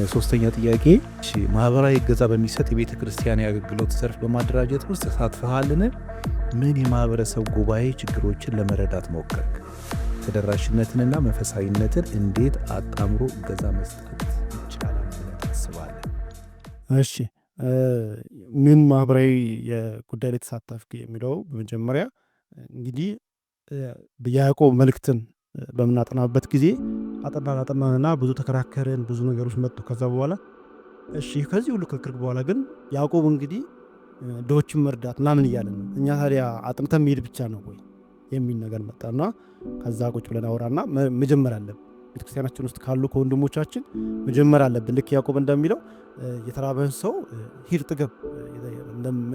ሶስተኛ ጥያቄ ማህበራዊ እገዛ በሚሰጥ የቤተ ክርስቲያን የአገልግሎት ዘርፍ በማደራጀት ውስጥ ተሳትፈሃልን? ምን የማህበረሰብ ጉባኤ ችግሮችን ለመረዳት ሞከርክ? ተደራሽነትንና መንፈሳዊነትን እንዴት አጣምሮ እገዛ መስጠት ይቻላል ብለህ ታስባለህ? እሺ ምን ማህበራዊ የጉዳይ ላይ ተሳተፍክ የሚለው በመጀመሪያ እንግዲህ የያዕቆብ መልእክትን በምናጠናበት ጊዜ አጠናንና ብዙ ተከራከርን፣ ብዙ ነገሮች መጡ። ከዛ በኋላ እሺ ከዚህ ሁሉ ክርክር በኋላ ግን ያዕቆብ እንግዲህ ድሆችን መርዳት ምናምን እያለ ነው። እኛ ታዲያ አጥንተን መሄድ ብቻ ነው ወይ የሚል ነገር መጣና ከዛ ቁጭ ብለን አወራና መጀመር አለብን ቤተክርስቲያናችን ውስጥ ካሉ ከወንድሞቻችን መጀመር አለብን። ልክ ያዕቆብ እንደሚለው የተራበን ሰው ሂድ ጥገብ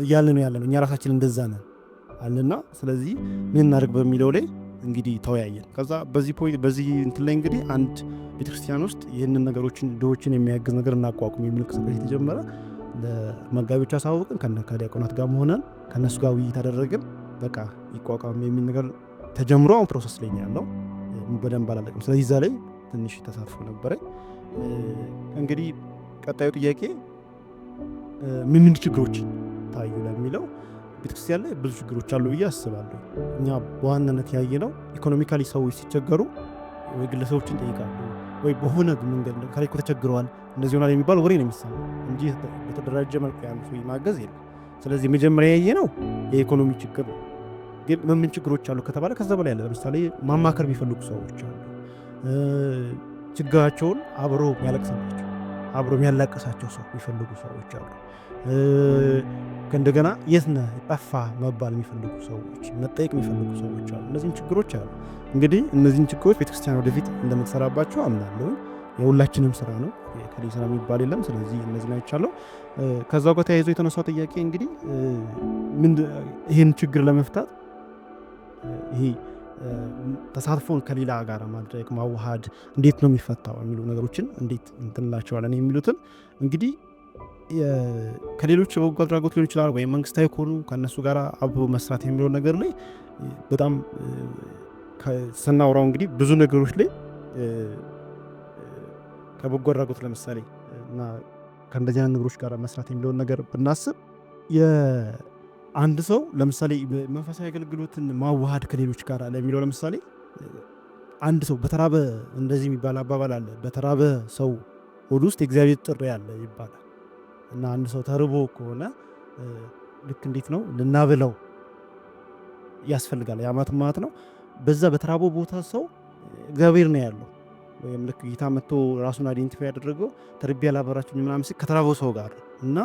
እያለ ነው ያለ ነው። እኛ ራሳችን እንደዛ ነን አለና ስለዚህ ምን እናድርግ በሚለው ላይ እንግዲህ ተወያየን። ከዛ በዚህ እንትን ላይ እንግዲህ አንድ ቤተክርስቲያን ውስጥ ይህንን ነገሮችን ድሆችን የሚያግዝ ነገር እናቋቁም የሚል እንቅስቃሴ ተጀመረ። ለመጋቢዎች አሳወቅን። ከዲያቆናት ጋር ሆነን ከነሱ ጋር ውይይት አደረግን። በቃ ይቋቋም የሚል ነገር ተጀምሮ አሁን ፕሮሰስ ላይ ያለው በደንብ አላለቅም። ስለዚህ እዛ ላይ ትንሽ ተሳትፎ ነበረ። እንግዲህ ቀጣዩ ጥያቄ ምን ችግሮች ታዩ ለሚለው ቤተክርስቲያን ላይ ብዙ ችግሮች አሉ ብዬ አስባለሁ። እኛ በዋናነት ያየነው ኢኮኖሚካሊ ሰዎች ሲቸገሩ ወይ ግለሰቦችን ጠይቃሉ ወይ በሆነ መንገድ ካሪኮ ተቸግረዋል እንደዚህ ሆናል የሚባል ወሬ ነው የሚሰማው እንጂ በተደራጀ መልኩ ያን ሰው ማገዝ የለም። ስለዚህ መጀመሪያ ያየነው የኢኮኖሚ ችግር ነው። ግን ምን ችግሮች አሉ ከተባለ ከዛ በላይ ያለ ለምሳሌ ማማከር የሚፈልጉ ሰዎች አሉ። ችግራቸውን አብሮ የሚያለቅሳቸው አብሮ የሚያላቅሳቸው ሰው የሚፈልጉ ሰዎች አሉ። ከእንደገና የት ነህ ጠፋ መባል የሚፈልጉ ሰዎች፣ መጠየቅ የሚፈልጉ ሰዎች አሉ። እነዚህን ችግሮች አሉ። እንግዲህ እነዚህን ችግሮች ቤተክርስቲያን ወደፊት እንደምትሰራባቸው አምናለሁ። የሁላችንም ስራ ነው፣ የከሌ ስራ የሚባል የለም። ስለዚህ እነዚህን አይቻለሁ። ከዛው ጋር ተያይዞ የተነሳው ጥያቄ እንግዲህ ይህን ችግር ለመፍታት ይሄ ተሳትፎን ከሌላ ጋር ማድረግ ማዋሃድ እንዴት ነው የሚፈታው የሚሉ ነገሮችን እንዴት እንትንላቸዋለን የሚሉትን እንግዲህ ከሌሎች በጎ አድራጎት ሊሆን ይችላል ወይም መንግስታዊ ከሆኑ ከእነሱ ጋር አብሮ መስራት የሚለው ነገር ላይ በጣም ስናወራው እንግዲህ ብዙ ነገሮች ላይ ከበጎ አድራጎት ለምሳሌ እና ከእንደዚህ አይነት ነገሮች ጋር መስራት የሚለውን ነገር ብናስብ አንድ ሰው ለምሳሌ መንፈሳዊ አገልግሎትን ማዋሃድ ከሌሎች ጋር ለሚለው ለምሳሌ አንድ ሰው በተራበ እንደዚህ የሚባል አባባል አለ። በተራበ ሰው ሆድ ውስጥ የእግዚአብሔር ጥሪ አለ ይባላል። እና አንድ ሰው ተርቦ ከሆነ ልክ እንዴት ነው ልናብለው ያስፈልጋል። ያማት ማለት ነው። በዛ በተራቦ ቦታ ሰው እግዚአብሔር ነው ያለው። ወይም ልክ ጌታ መጥቶ ራሱን አይዴንቲፋይ ያደረገው ተርቤ ያላበራችሁ ምናምን ሲል ከተራበው ሰው ጋር እና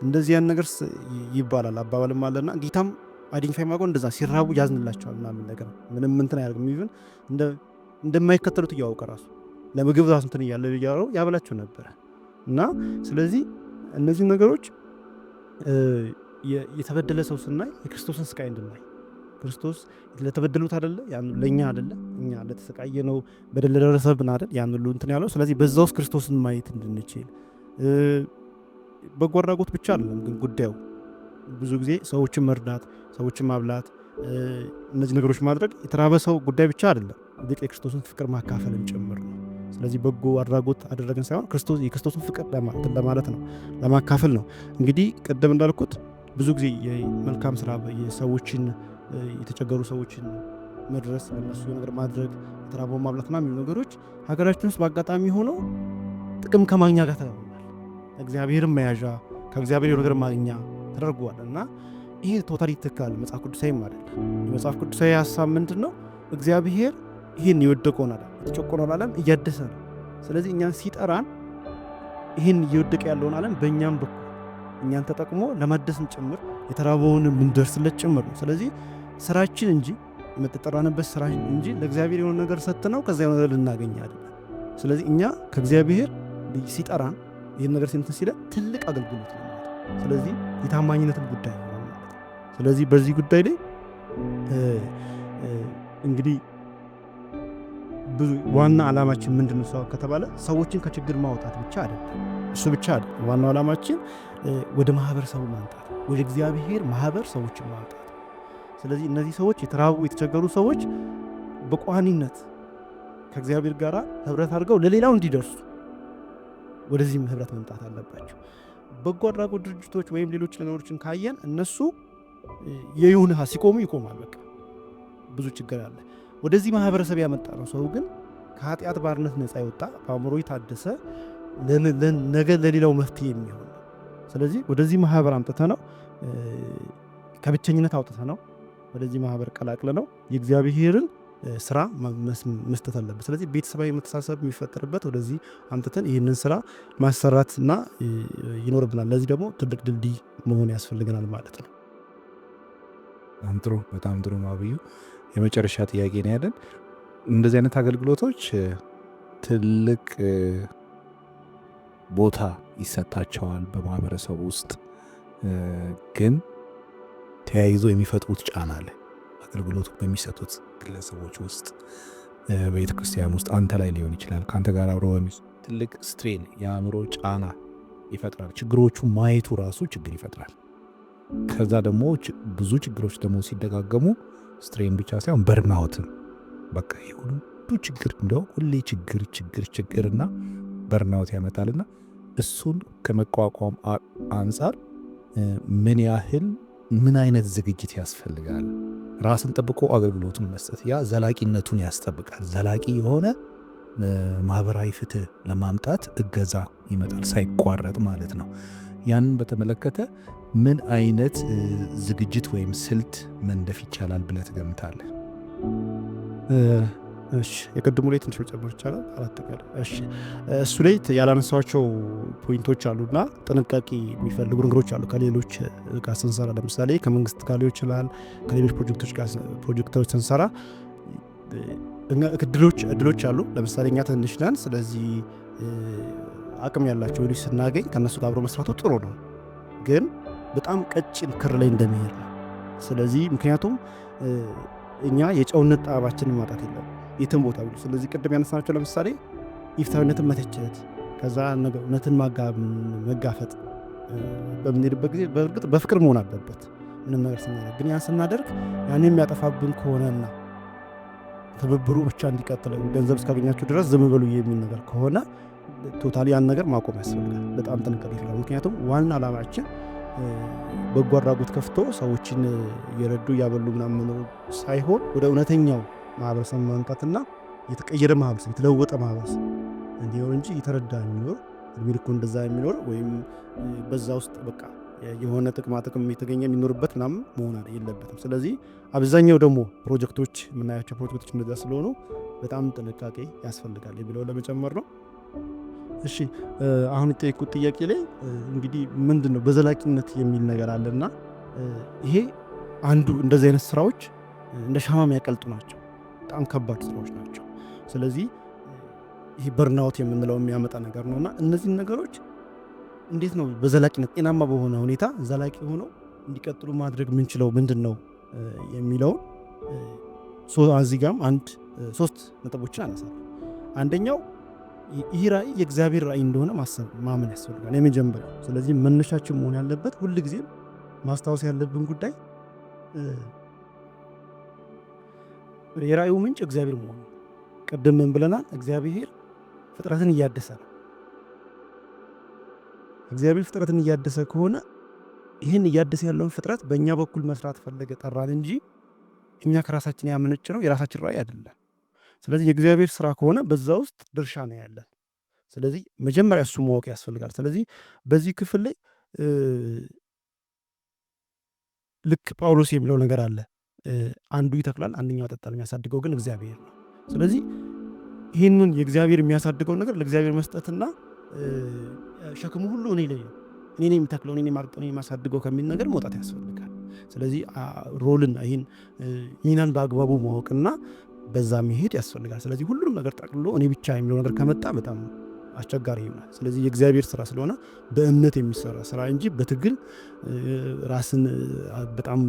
እንደዚህ ያን ነገር ይባላል አባባልም አለና ጌታም አይዴንቲፋይ ማድረግ እንደዛ ሲራቡ ያዝንላቸዋል ምናምን ነገር ምንም እንትን አያደርግም። ኢቭን እንደማይከተሉት እያወቀ ራሱ ለምግብ ራሱ እንትን እያለ ያበላቸው ነበረ። እና ስለዚህ እነዚህ ነገሮች የተበደለ ሰው ስናይ የክርስቶስን ስቃይ እንድናይ ክርስቶስ ለተበደሉት አይደለ ያን ለኛ አይደለ እኛ ለተሰቃየ ነው በደል ደረሰብን አይደል ያን ሁሉ እንትን ያለው። ስለዚህ በዛ ውስጥ ክርስቶስን ማየት እንድንችል በጎ አድራጎት ብቻ አይደለም ግን ጉዳዩ ብዙ ጊዜ ሰዎችን መርዳት፣ ሰዎችን ማብላት፣ እነዚህ ነገሮች ማድረግ የተራበ ሰው ጉዳይ ብቻ አይደለም ልክ የክርስቶስን ፍቅር ማካፈልም ጭምር ነው። ስለዚህ በጎ አድራጎት አደረግን ሳይሆን የክርስቶስን ፍቅር ለማለት ነው ለማካፈል ነው። እንግዲህ ቀደም እንዳልኩት ብዙ ጊዜ የመልካም ስራ የሰዎችን የተቸገሩ ሰዎችን መድረስ ለነሱ ነገር ማድረግ የተራበው ማብላትና የሚሉ ነገሮች ሀገራችን ውስጥ በአጋጣሚ ሆነው ጥቅም ከማግኛ ጋር ተደርጓል። እግዚአብሔርን መያዣ ከእግዚአብሔር ነገር ማግኛ ተደርጓል። እና ይሄ ቶታሊ ትክክል መጽሐፍ ቅዱሳዊም አይደለም። የመጽሐፍ ቅዱሳዊ ሀሳብ ምንድን ነው? እግዚአብሔር ይህን የወደቀውን ዓለም የተጨቆነውን ዓለም እያደሰ ነው። ስለዚህ እኛን ሲጠራን ይህን እየወደቀ ያለውን ዓለም በእኛም በኩል እኛን ተጠቅሞ ለማደስም ጭምር የተራበውን ምንደርስለት ጭምር ነው። ስለዚህ ስራችን እንጂ የምትጠራንበት ስራ እንጂ ለእግዚአብሔር የሆነ ነገር ሰጥተነው ከዛ የሆነ ነገር ልናገኝ አይደለም። ስለዚህ እኛ ከእግዚአብሔር ሲጠራን ይህን ነገር ሲንትን ሲለ ትልቅ አገልግሎት ነው። ስለዚህ የታማኝነትን ጉዳይ ነው ማለት ነው። ስለዚህ በዚህ ጉዳይ ላይ እንግዲህ ብዙ ዋና ዓላማችን ምንድነው ሰው ከተባለ ሰዎችን ከችግር ማውጣት ብቻ አይደለም። እሱ ብቻ አይደለም። ዋናው ዓላማችን ወደ ማህበረሰቡ ማምጣት፣ ወደ እግዚአብሔር ማህበር ሰዎችን ማምጣት። ስለዚህ እነዚህ ሰዎች የተራቡ የተቸገሩ ሰዎች በቋንነት ከእግዚአብሔር ጋር ህብረት አድርገው ለሌላው እንዲደርሱ ወደዚህም ህብረት መምጣት አለባቸው። በጎ አድራጎት ድርጅቶች ወይም ሌሎች ነገሮችን ካየን እነሱ የይሁንሃ ሲቆሙ ይቆማል። በቃ ብዙ ችግር አለ። ወደዚህ ማህበረሰብ ያመጣ ነው ሰው ግን ከኃጢአት ባርነት ነፃ የወጣ በአእምሮ የታደሰ ነገ ለሌላው መፍትሄ የሚሆን። ስለዚህ ወደዚህ ማህበር አምጥተ ነው ከብቸኝነት አውጥተ ነው ወደዚህ ማህበር ቀላቅለ ነው የእግዚአብሔርን ስራ መስጠት አለበት። ስለዚህ ቤተሰባዊ መተሳሰብ የሚፈጠርበት ወደዚህ አምጥተን ይህንን ስራ ማሰራትና ይኖርብናል። ለዚህ ደግሞ ትልቅ ድልድይ መሆን ያስፈልገናል ማለት ነው። በጣም ጥሩ ማብዩ። የመጨረሻ ጥያቄ ነው ያለን። እንደዚህ አይነት አገልግሎቶች ትልቅ ቦታ ይሰጣቸዋል በማህበረሰቡ ውስጥ፣ ግን ተያይዞ የሚፈጥሩት ጫና አለ። አገልግሎቱ በሚሰጡት ግለሰቦች ውስጥ፣ በቤተ ክርስቲያን ውስጥ አንተ ላይ ሊሆን ይችላል፣ ከአንተ ጋር አብሮ ትልቅ ስትሬን የአእምሮ ጫና ይፈጥራል። ችግሮቹ ማየቱ ራሱ ችግር ይፈጥራል። ከዛ ደግሞ ብዙ ችግሮች ደግሞ ሲደጋገሙ ስትሬን ብቻ ሳይሆን በርናውትም በቃ ሁሉ ችግር እንደው ሁሌ ችግርና በርናውት ያመጣልና እሱን ከመቋቋም አንጻር ምን አይነት ዝግጅት ያስፈልጋል? ራስን ጠብቆ አገልግሎቱን መስጠት ያ ዘላቂነቱን ያስጠብቃል። ዘላቂ የሆነ ማህበራዊ ፍትህ ለማምጣት እገዛ ይመጣል ሳይቋረጥ ማለት ነው። ያንን በተመለከተ ምን አይነት ዝግጅት ወይም ስልት መንደፍ ይቻላል ብለህ ትገምታለህ? የቅድሙ ላይ ትንሽ መጨመር ይቻላል። እሱ ላይ ያላነሳቸው ፖይንቶች አሉና ጥንቃቄ የሚፈልጉ ነገሮች አሉ። ከሌሎች ጋር ስንሰራ ለምሳሌ ከመንግስት ጋር ሊሆን ይችላል፣ ከሌሎች ፕሮጀክቶች ስንሰራ እድሎች አሉ። ለምሳሌ እኛ ትንሽ ነን። ስለዚህ አቅም ያላቸው ልጅ ስናገኝ ከእነሱ ጋር አብሮ መስራቱ ጥሩ ነው፣ ግን በጣም ቀጭን ክር ላይ እንደሚሄድ ነው። ስለዚህ ምክንያቱም እኛ የጨውነት ጣዕማችንን ማጣት የለም የትም ቦታ ብሎ። ስለዚህ ቅድም ያነሳናቸው ለምሳሌ ኢፍትሐዊነትን መተቸት፣ ከዛ እውነትን መጋፈጥ በምንሄድበት ጊዜ በእርግጥ በፍቅር መሆን አለበት ምንም ነገር ስናደርግ። ግን ያን ስናደርግ ያን የሚያጠፋብን ከሆነና ትብብሩ ብቻ እንዲቀጥል ገንዘብ እስካገኛቸው ድረስ ዝም በሉ የሚል ነገር ከሆነ ቶታሊ ያን ነገር ማቆም ያስፈልጋል። በጣም ጥንቃቄ ይፈልጋል። ምክንያቱም ዋና ዓላማችን በጎ አድራጎት ከፍቶ ሰዎችን እየረዱ እያበሉ ምናምን ሳይሆን ወደ እውነተኛው ማህበረሰብ ማምጣትና የተቀየረ ማህበረሰብ የተለወጠ ማህበረሰብ እንዲሆን እንጂ የተረዳ የሚኖር እድሜ ልኩ እንደዛ የሚኖር ወይም በዛ ውስጥ በቃ የሆነ ጥቅም የተገኘ የሚኖርበት ምናምን መሆን የለበትም። ስለዚህ አብዛኛው ደግሞ ፕሮጀክቶች የምናያቸው ፕሮጀክቶች እንደዛ ስለሆኑ በጣም ጥንቃቄ ያስፈልጋል የሚለው ለመጨመር ነው። እሺ አሁን የጠየቁት ጥያቄ ላይ እንግዲህ ምንድን ነው በዘላቂነት የሚል ነገር አለና ይሄ አንዱ እንደዚህ አይነት ስራዎች እንደ ሻማ የሚያቀልጡ ናቸው። በጣም ከባድ ስራዎች ናቸው። ስለዚህ ይሄ በርናውት የምንለው የሚያመጣ ነገር ነውና እነዚህን ነገሮች እንዴት ነው በዘላቂነት ጤናማ በሆነ ሁኔታ ዘላቂ ሆነው እንዲቀጥሉ ማድረግ የምንችለው ምንድን ነው የሚለውን እዚህ ጋርም ሶስት ነጥቦችን አነሳለሁ። አንደኛው ይህ ራእይ የእግዚአብሔር ራእይ እንደሆነ ማመን ያስፈልጋል የመጀመሪያው። ስለዚህ መነሻችን መሆን ያለበት ሁል ጊዜ ማስታወስ ያለብን ጉዳይ የራእዩ ምንጭ እግዚአብሔር መሆኑ። ቅድም ምን ብለናል? እግዚአብሔር ፍጥረትን እያደሰ ነው። እግዚአብሔር ፍጥረትን እያደሰ ከሆነ ይህን እያደሰ ያለውን ፍጥረት በእኛ በኩል መስራት ፈለገ ጠራን እንጂ እኛ ከራሳችን ያመነጭ ነው የራሳችን ራእይ አይደለም። ስለዚህ የእግዚአብሔር ስራ ከሆነ በዛ ውስጥ ድርሻ ነው ያለን። ስለዚህ መጀመሪያ እሱ ማወቅ ያስፈልጋል። ስለዚህ በዚህ ክፍል ላይ ልክ ጳውሎስ የሚለው ነገር አለ፣ አንዱ ይተክላል አንደኛው ያጠጣል፣ የሚያሳድገው ግን እግዚአብሔር ነው። ስለዚህ ይህንን የእግዚአብሔር የሚያሳድገው ነገር ለእግዚአብሔር መስጠትና ሸክሙ ሁሉ እኔ ላይ ነው፣ እኔ ነኝ የምተክለው፣ እኔ ነኝ የማሳድገው ከሚል ነገር መውጣት ያስፈልጋል። ስለዚህ ሮልን ይህንን በአግባቡ ማወቅና በዛ መሄድ ያስፈልጋል። ስለዚህ ሁሉንም ነገር ጠቅልሎ እኔ ብቻ የሚለው ነገር ከመጣ በጣም አስቸጋሪ ይሆናል። ስለዚህ የእግዚአብሔር ስራ ስለሆነ በእምነት የሚሰራ ስራ እንጂ በትግል ራስን በጣም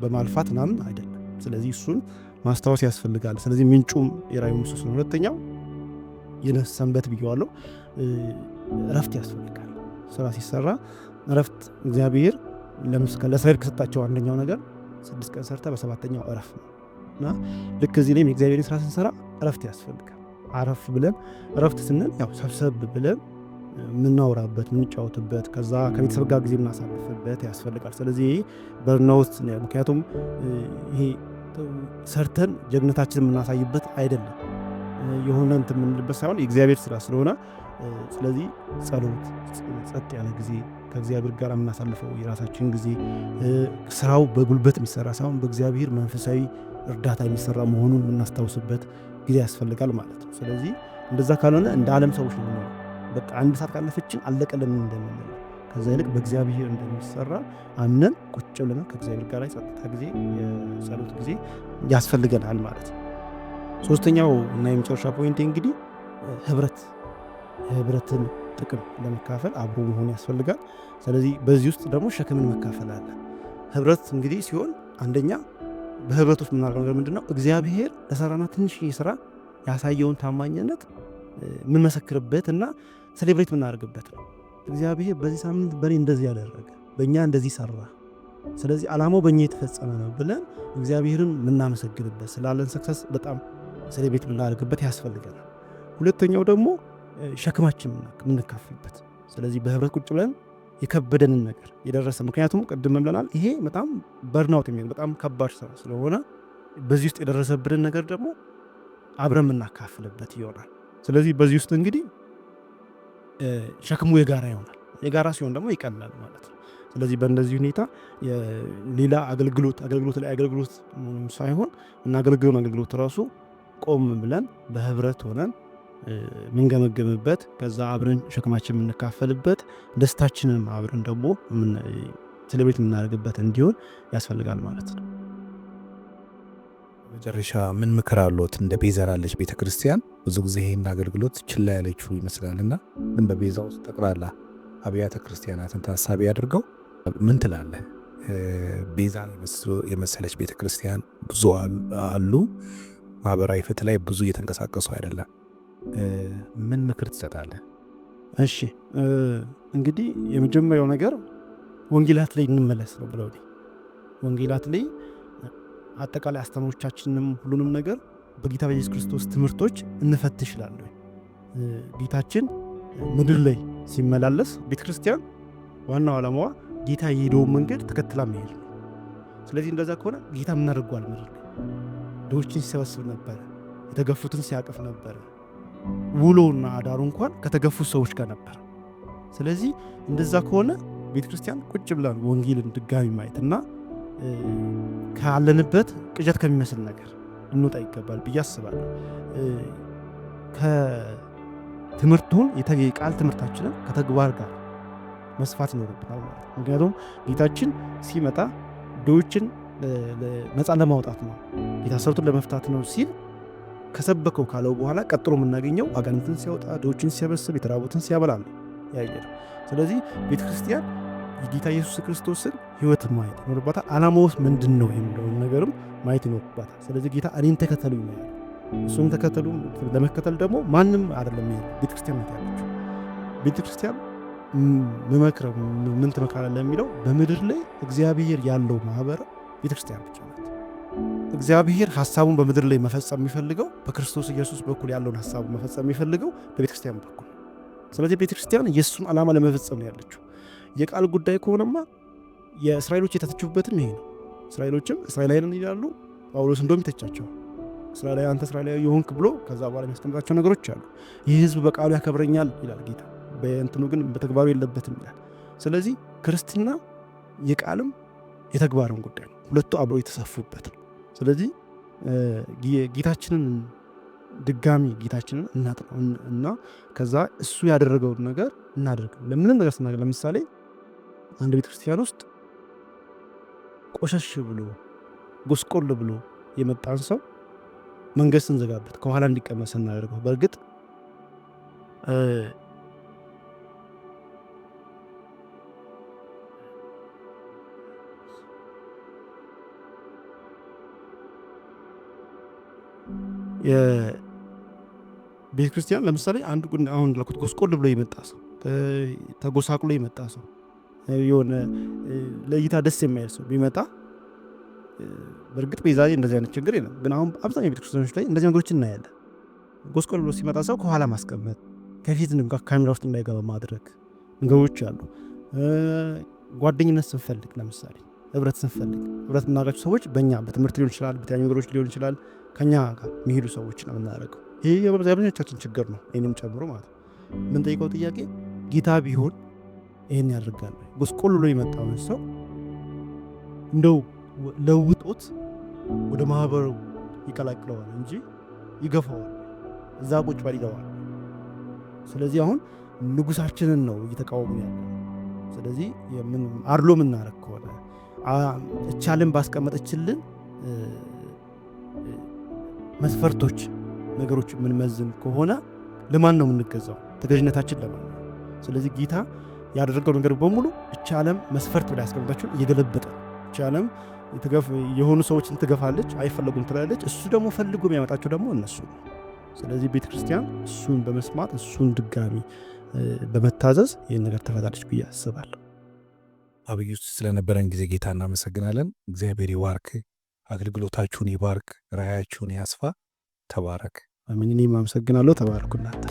በማልፋት ምናምን አይደለም። ስለዚህ እሱን ማስታወስ ያስፈልጋል። ስለዚህ ምንጩም የራእዩ ምሰሶ ነው። ሁለተኛው የሰንበት ብዬዋለሁ፣ እረፍት ያስፈልጋል። ስራ ሲሰራ እረፍት እግዚአብሔር ለእስራኤል ከሰጣቸው አንደኛው ነገር 6 ቀን ሰርተ በሰባተኛው እረፍ ነው እና ልክ እዚህ ላይም የእግዚአብሔርን ስራ ስንሰራ እረፍት ያስፈልጋል። አረፍ ብለን እረፍት ስንል ያው ሰብሰብ ብለን የምናወራበት የምንጫወትበት ከዛ ከቤተሰብ ጋር ጊዜ የምናሳልፍበት ያስፈልጋል። ስለዚህ ይሄ በርናውት ነው። ምክንያቱም ይሄ ሰርተን ጀግነታችን የምናሳይበት አይደለም፣ የሆነ እንትን የምንልበት ሳይሆን የእግዚአብሔር ስራ ስለሆነ ስለዚህ ጸሎት፣ ጸጥ ያለ ጊዜ ከእግዚአብሔር ጋር የምናሳልፈው የራሳችን ጊዜ ስራው በጉልበት የሚሰራ ሳይሆን በእግዚአብሔር መንፈሳዊ እርዳታ የሚሰራ መሆኑን የምናስታውስበት ጊዜ ያስፈልጋል ማለት ነው። ስለዚህ እንደዛ ካልሆነ እንደ ዓለም ሰዎች ነው የምንሆነው። በቃ አንድ ሰዓት ካለፈችን አለቀልን እንደምንለው ከዛ ይልቅ በእግዚአብሔር እንደሚሰራ አምነን ቁጭ ብለን ከእግዚአብሔር ጋር ጸጥታ ጊዜ የጸሎት ጊዜ ያስፈልገናል ማለት ነው። ሶስተኛው እና የመጨረሻ ፖይንት እንግዲህ ህብረትን ጥቅም ለመካፈል አብሮ መሆን ያስፈልጋል። ስለዚህ በዚህ ውስጥ ደግሞ ሸክምን መካፈል አለ። ህብረት እንግዲህ ሲሆን አንደኛ በህብረት ውስጥ የምናደርገው ነገር ምንድነው? እግዚአብሔር ለሰራና ትንሽ ስራ ያሳየውን ታማኝነት የምንመሰክርበት እና ሴሌብሬት የምናደርግበት ነው። እግዚአብሔር በዚህ ሳምንት በእኔ እንደዚህ ያደረገ፣ በእኛ እንደዚህ ሰራ፣ ስለዚህ ዓላማው በእኛ የተፈጸመ ነው ብለን እግዚአብሔርን የምናመሰግንበት ስላለን ሰክሰስ በጣም ሴሌብሬት የምናደርግበት ያስፈልገናል። ሁለተኛው ደግሞ ሸክማችን የምንካፍልበት። ስለዚህ በህብረት ቁጭ ብለን የከበደንን ነገር የደረሰ ምክንያቱም ቅድም ብለናል ይሄ በጣም በርናውት የሚል በጣም ከባድ ስራ ስለሆነ በዚህ ውስጥ የደረሰብንን ነገር ደግሞ አብረን የምናካፍልበት ይሆናል። ስለዚህ በዚህ ውስጥ እንግዲህ ሸክሙ የጋራ ይሆናል። የጋራ ሲሆን ደግሞ ይቀላል ማለት ነው። ስለዚህ በእንደዚህ ሁኔታ ሌላ አገልግሎት ላይ አገልግሎት ሳይሆን እና አገልግሎት ራሱ ቆም ብለን በህብረት ሆነን ምንገመገምበት ከዛ አብረን ሸክማችን የምንካፈልበት ደስታችንን አብረን ደግሞ ሴሌብሬት የምናደርግበት እንዲሆን ያስፈልጋል ማለት ነው። መጨረሻ ምን ምክር አለዎት? እንደ ቤዛ ላለች ቤተክርስቲያን ብዙ ጊዜ ይህን አገልግሎት ችላ ያለችው ይመስላልና ግን በቤዛ ውስጥ ጠቅላላ አብያተ ክርስቲያናትን ታሳቢ አድርገው ምን ትላለህ? ቤዛን የመሰለች ቤተክርስቲያን ብዙ አሉ። ማህበራዊ ፍትህ ላይ ብዙ እየተንቀሳቀሱ አይደለም። ምን ምክር ትሰጣለህ? እሺ እንግዲህ የመጀመሪያው ነገር ወንጌላት ላይ እንመለስ ነው ብለው ወንጌላት ላይ አጠቃላይ አስተምሮቻችንንም ሁሉንም ነገር በጌታ በኢየሱስ ክርስቶስ ትምህርቶች እንፈትሽላለሁ። ጌታችን ምድር ላይ ሲመላለስ ቤተክርስቲያን ዋናው ዓላማዋ ጌታ የሄደውን መንገድ ተከትላ መሄድ ነው። ስለዚህ እንደዛ ከሆነ ጌታ ምን አድርጓል? ምድር ላይ ድሆችን ሲሰበስብ ነበር፣ የተገፉትን ሲያቅፍ ነበር፣ ውሎና አዳሩ እንኳን ከተገፉት ሰዎች ጋር ነበር። ስለዚህ እንደዛ ከሆነ ቤተክርስቲያን ቁጭ ብለን ወንጌልን ድጋሚ ማየትና ካለንበት ቅዠት ከሚመስል ነገር እንወጣ ይገባል ብዬ አስባለሁ። ከትምህርቱን የቃል ትምህርታችንን ከተግባር ጋር መስፋት ይኖርብናል ማለት ነው። ምክንያቱም ጌታችን ሲመጣ ድሆችን ነፃ ለማውጣት ነው፣ የታሰሩትን ለመፍታት ነው ሲል ከሰበከው ካለው በኋላ ቀጥሎ የምናገኘው አጋንንትን ሲያወጣ፣ ድሆችን ሲሰበስብ፣ የተራቡትን ሲያበላ ነው ያየነው። ስለዚህ ቤተክርስቲያን የጌታ ኢየሱስ ክርስቶስን ሕይወት ማየት ይኖርባታል። ዓላማውስ ምንድን ነው የሚለውን ነገርም ማየት ይኖርባታል። ስለዚህ ጌታ እኔን ተከተሉ ነው ያለው። እሱን ተከተሉ ለመከተል ደግሞ ማንም አይደለም ቤተክርስቲያን ናት ያለችው። ቤተክርስቲያን መመክረው ምን ትመክራለህ የሚለው በምድር ላይ እግዚአብሔር ያለው ማህበር ቤተክርስቲያን ብቻ ናት። እግዚአብሔር ሐሳቡን በምድር ላይ መፈጸም የሚፈልገው በክርስቶስ ኢየሱስ በኩል ያለውን ሐሳቡን መፈጸም የሚፈልገው በቤተክርስቲያን በኩል። ስለዚህ ቤተክርስቲያን የእሱን ዓላማ ለመፈጸም ነው ያለችው። የቃል ጉዳይ ከሆነማ የእስራኤሎች የተተቹበትም ይሄ ነው። እስራኤሎችም እስራኤላውያን ይላሉ፣ ጳውሎስ እንደውም ይተቻቸው እስራኤላዊ አንተ እስራኤላዊ የሆንክ ብሎ ከዛ በኋላ የሚያስቀምጣቸው ነገሮች አሉ። ይህ ህዝብ በቃሉ ያከብረኛል ይላል ጌታ፣ በእንትኑ ግን በተግባሩ የለበትም ይላል። ስለዚህ ክርስትና የቃልም የተግባርም ጉዳይ ነው፣ ሁለቱ አብረው የተሰፉበት ነው። ስለዚህ ጌታችንን ድጋሚ ጌታችንን እናጥነው እና ከዛ እሱ ያደረገውን ነገር እናደርግ። ለምንም ነገር ስናገር ለምሳሌ አንድ ቤተክርስቲያን ውስጥ ቆሸሽ ብሎ ጎስቆል ብሎ የመጣን ሰው መንገድ ስንዘጋበት ከኋላ እንዲቀመስ እናደርገው። በእርግጥ ቤተ ክርስቲያን ለምሳሌ አንድ አሁን ለኩት ጎስቆል ብሎ የመጣ ሰው ተጎሳቅሎ የመጣ ሰው የሆነ ለእይታ ደስ የማይል ሰው ቢመጣ በእርግጥ ቤዛ እንደዚህ አይነት ችግር የለም። ግን አሁን አብዛኛው ቤተ ክርስቲያኖች ላይ እንደዚህ ነገሮችን እናያለን። ጎስቆል ብሎ ሲመጣ ሰው ከኋላ ማስቀመጥ፣ ከፊት ካሜራ ውስጥ እንዳይገባ ማድረግ ነገሮች አሉ። ጓደኝነት ስንፈልግ ለምሳሌ ህብረት ስንፈልግ ህብረት የምናደርጋቸው ሰዎች በእኛ በትምህርት ሊሆን ይችላል፣ በተለያዩ ነገሮች ሊሆን ይችላል፣ ከኛ ጋር የሚሄዱ ሰዎች ነው የምናደርገው። ይሄ የአብዛኞቻችን ችግር ነው፣ እኔንም ጨምሮ ማለት ነው። የምንጠይቀው ጥያቄ ጌታ ቢሆን ይህን ያደርጋል? ጎስቆል ብሎ የመጣውን ሰው እንደው ለውጦት ወደ ማህበሩ ይቀላቅለዋል እንጂ ይገፋዋል፣ እዛ ቁጭ በል ይለዋል። ስለዚህ አሁን ንጉሳችንን ነው እየተቃወሙ ያለ። ስለዚህ አድሎ የምናደርግ ከሆነ እቻልን ባስቀመጠችልን መስፈርቶች ነገሮች የምንመዝን ከሆነ ለማን ነው የምንገዛው? ተገዥነታችን ለማን ነው? ስለዚህ ጌታ ያደረገው ነገር በሙሉ እቻ ዓለም መስፈርት ብላ ያስቀምጣቸውን እየገለበጠ እቻ ዓለም የሆኑ ሰዎችን ትገፋለች፣ አይፈለጉም ትላለች። እሱ ደግሞ ፈልጎ የሚያመጣቸው ደግሞ እነሱ ነው። ስለዚህ ቤተ ክርስቲያን እሱን በመስማት እሱን ድጋሚ በመታዘዝ ይህን ነገር ተፈታለች ብዬ አስባለሁ። አብይ ውስጥ ስለነበረን ጊዜ ጌታ እናመሰግናለን። እግዚአብሔር ይባርክ፣ አገልግሎታችሁን ይባርክ፣ ራእያችሁን ያስፋ። ተባረክ። አሜን። እኔም አመሰግናለሁ። ተባረኩ እናንተ።